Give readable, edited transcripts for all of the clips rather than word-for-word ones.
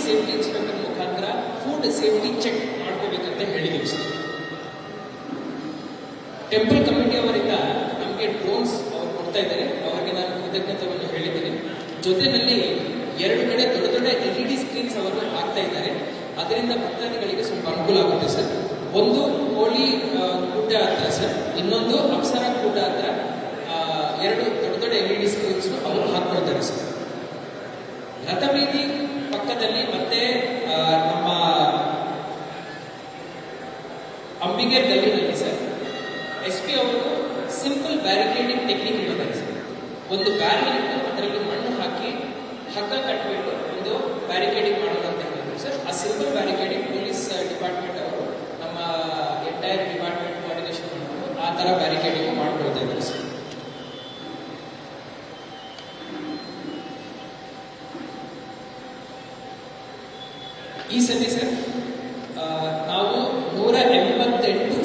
Safety inspector ಮುಖಾಂತರ food safety check ಮಾಡ್ಕೋಬೇಕಂತ ಹೇಳಿದ್ದೀವಿ sir. Temple committee ಅವರಿಂದ ನಮಗೆ ಡ್ರೋನ್ಸ್ ಅವರು ಕೊಡ್ತಾ ಇದ್ದಾರೆ, ಅವರಿಗೆ ನಾನು ಕೃತಜ್ಞತೆಯನ್ನು ಹೇಳಿದ್ದೀನಿ. ಜೊತೆಯಲ್ಲಿ 2 ಕಡೆ ದೊಡ್ಡ ದೊಡ್ಡ LED ಸ್ಕ್ರೀನ್ಸ್ ಅವರು ಹಾಕ್ತಾ ಇದ್ದಾರೆ. ಅದರಿಂದ ಭಕ್ತಾದಿಗಳಿಗೆ ಸ್ವಲ್ಪ ಅನುಕೂಲ ಆಗುತ್ತೆ ಸರ್. ಒಂದು ಕೋಳಿ ಗುಡ್ಡ ಹತ್ರ ಸರ್, ಇನ್ನೊಂದು ಅಪ್ಸರ ಗುಡ್ಡ ಹತ್ರ 2 ದೊಡ್ಡ ದೊಡ್ಡ LED ಸ್ಕ್ರೀನ್ಸ್ ಅವರು ಹಾಕ್ಕೊಳ್ತಾರೆ ಸರ್. ರಥಬೀದಿ ಪಕ್ಕದಲ್ಲಿ ಮತ್ತೆ ನಮ್ಮ ಅಂಬಿಗೆ ಗಲ್ಲಿನಲ್ಲಿ ಸರ್ SP ಅವರು ಸಿಂಪಲ್ ಬ್ಯಾರಿಕೇಡಿಂಗ್ ಟೆಕ್ನಿಕ್ ಹೇಳಿದ್ದಾರೆ ಸರ್. ಒಂದು ಬ್ಯಾರಿಲ್ ಇಟ್ಟು ಅದರಲ್ಲಿ ಮಣ್ಣು ಹಾಕಿ ಹಗ್ಗ ಕಟ್ಟಿಬಿಟ್ಟು ಒಂದು ಬ್ಯಾರಿಕೇಡಿಂಗ್ ಮಾಡೋದು ಅಂತ ಹೇಳಿದ್ರು ಸರ್. ಆ ಸಿಂಪಲ್ ಬ್ಯಾರಿಕೇಡಿಂಗ್ ಪೊಲೀಸ್ ಡಿಪಾರ್ಟ್ಮೆಂಟ್ ಅವರು ನಮ್ಮ ಎಂಟೈರ್ ಡಿಪಾರ್ಟ್ಮೆಂಟ್ ಕೋಆರ್ಡಿನೇಷನ್ ಮಾಡಿಕೊಂಡು ಆ ಥರ ಬ್ಯಾರಿಕೇಡಿಂಗ್ ಮಾಡ್ಕೊಳ್ತಾ ಇದ್ದಾರೆ ಸರ್. ಈ ಸತಿ ಸರ್ ನಾವು 188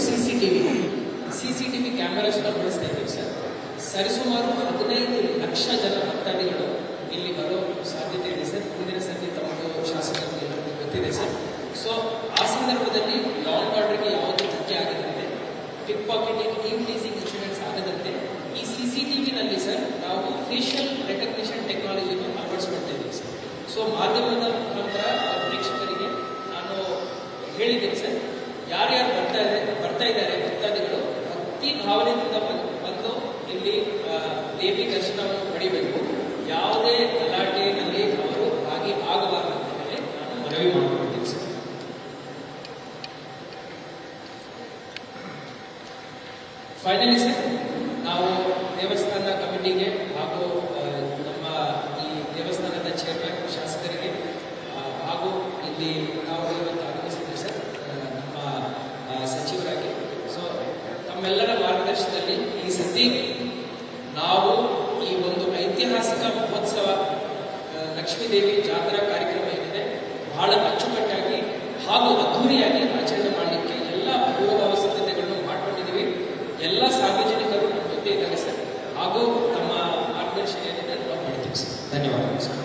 CCTV ಕ್ಯಾಮೆರಾಸ್ನ ಬಳಸ್ತಾ ಇದ್ದೀವಿ ಸರ್. ಸರಿಸುಮಾರು 15 ಲಕ್ಷ ಜನ ಭಕ್ತಾದಿಗಳು ಇಲ್ಲಿ ಬರೋ ಸಾಧ್ಯತೆ ಇದೆ ಸರ್. ಮುಂದಿನ ಸತಿ ತಮ್ಮದು ಶಾಸಕರಿಗೆ ಗೊತ್ತಿದೆ ಸರ್. ಸೊ ಆ ಸಂದರ್ಭದಲ್ಲಿ ಲಾ ಅಂಡ್ ಆರ್ಡರ್ಗೆ ಯಾವುದೇ ಧಕ್ಕೆ ಆಗದಂತೆ, ಪಿಕ್ ಪಾಕೆಟಿಂಗ್, ಟೀಸಿಂಗ್ ಇನ್ಸಿಡೆಂಟ್ಸ್ ಆಗದಂತೆ ಈ CCTVನಲ್ಲಿ ಸರ್ ನಾವು ಫೇಶಿಯಲ್ ರೆಕಗ್ನಿಷನ್ ಟೆಕ್ನಾಲಜಿಯನ್ನು ಅಳವಡಿಸ್ಕೊಳ್ತಾ ಇದ್ದೀವಿ ಸರ್. ಸೊ ಮಾಧ್ಯಮದ ಮುಖಾಂತರ ಪ್ರೇಕ್ಷಕರಿಗೆ ನಾನು ಹೇಳಿದ್ದೀನಿ ಸರ್, ಯಾರ್ಯಾರು ಬರ್ತಾ ಇದ್ದಾರೆ ಭಕ್ತಾದಿಗಳು ಭಕ್ತಿ ಭಾವನೆಯಿಂದ ಬಂದು ಇಲ್ಲಿ ದೇವಿ ದರ್ಶನವನ್ನು ಪಡಿಬೇಕು. ಯಾವುದೇ ಗಲಾಟೆಯಲ್ಲಿ ಅವರು ಭಾಗಿ ಆಗಬಾರದು ಅಂತ ಹೇಳಿ ನಾನು ಮನವಿ ಮಾಡಿಕೊಡ್ತೀನಿ ಸರ್. ಫೈನಲಿ ಸರ್, ನಾವು ದೇವಸ್ಥಾನ ಕಮಿಟಿಗೆ ಹಾಗೂ ನಮ್ಮ ಈ ದೇವಸ್ಥಾನದ ಚೇರ್ಮನ್ ಶಾಸಕರಿಗೆ ಹಾಗೂ ಇಲ್ಲಿ ನಾವು ಇವತ್ತು ಆಗಮಿಸಿದ್ವಿ ಸರ್ ನಮ್ಮ ಸಚಿವರಾಗಿ. ಸೊ ತಮ್ಮೆಲ್ಲರ ಮಾರ್ಗದರ್ಶನದಲ್ಲಿ ಈ ಸತಿ ನಾವು ಈ ಒಂದು ಐತಿಹಾಸಿಕ ಮಹೋತ್ಸವ ಲಕ್ಷ್ಮೀದೇವಿ ಜಾತ್ರಾ ಕಾರ್ಯಕ್ರಮ ಏನಿದೆ ಬಹಳ ಅಚ್ಚುಕಟ್ಟಾಗಿ ಹಾಗೂ ಅದ್ಧೂರಿಯಾಗಿ ಆಚರಣೆ ಮಾಡಲಿಕ್ಕೆ ಎಲ್ಲ ಪೂರ್ವಭಾವ ಸಿದ್ಧತೆಗಳನ್ನು ಮಾಡಿಕೊಂಡಿದ್ದೀವಿ. ಎಲ್ಲ ಸಾರ್ವಜನಿಕರು ನಮ್ಮ ಜೊತೆ ಇದ್ದಾರೆ ಸರ್, ಹಾಗೂ ತಮ್ಮ ಮಾರ್ಗದರ್ಶನ ಏನಿದೆ ನಾವು ಮಾಡ್ತೀವಿ ಸರ್. ಧನ್ಯವಾದಗಳು ಸರ್.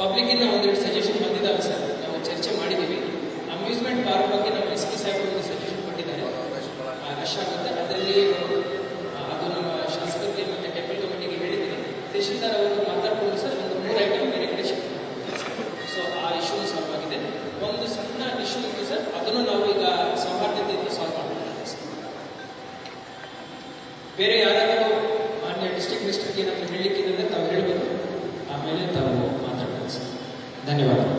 ಪಬ್ಲಿಕ್ಕಿಂದ ಒಂದೆರಡು ಸಜೆಷನ್ ಬಂದಿದ್ದಾವೆ ಸರ್, ನಾವು ಚರ್ಚೆ ಮಾಡಿದ್ದೀವಿ. ಅಮ್ಯೂಸ್ಮೆಂಟ್ ಪಾರ್ಕ್ ಬಗ್ಗೆ ನಮ್ಮ SP ಸಾಹೇಬರು ಒಂದು ಸಜೆಷನ್ ಕೊಟ್ಟಿದ್ದಾರೆ, ರಶ್ ಆಗುತ್ತೆ. ಅದರಲ್ಲಿ ಅದು ನಮ್ಮ ಶಾಸಕರಿಗೆ ಮತ್ತು ಟೆಂಪಲ್ ಕಮಿಟಿಗೆ ಹೇಳಿದ್ದೀನಿ. ತಹಶೀಲ್ದಾರ್ ಅವರು ಮಾತಾಡ್ಕೊಂಡು ಸರ್ ಒಂದು 3 ಐಟಮ್ ಬೇರೆ ಕಡೆ ಶಿಫ್ಟ್ ಮಾಡ್ತೀವಿ. ಸೊ ಆ ಇಶ್ಯೂ ಸಾಲ್ವ್ ಆಗಿದೆ. ಒಂದು ಸಣ್ಣ ಇಶ್ಯೂ ಇತ್ತು ಸರ್, ಅದನ್ನು ನಾವು ಈಗ ಸೌಹಾರ್ದತೆಯಿಂದ ಸಾಲ್ವ್ ಮಾಡ್ತೀವಿ ಸರ್. ಬೇರೆ ಯಾರಾದರೂ ಮಾನ್ಯ ಡಿಸ್ಟ್ರಿಕ್ಟ್ ಮಿನಿಸ್ಟರ್ಗೆ ಏನಾದರೂ ಹೇಳಲಿಕ್ಕಿದ್ರೆ ತಾವು ಹೇಳಬೇಕು, ಆಮೇಲೆ ತಾವು ಮಾತಾಡ್ಬೋದು ಸರ್. ಧನ್ಯವಾದಗಳು.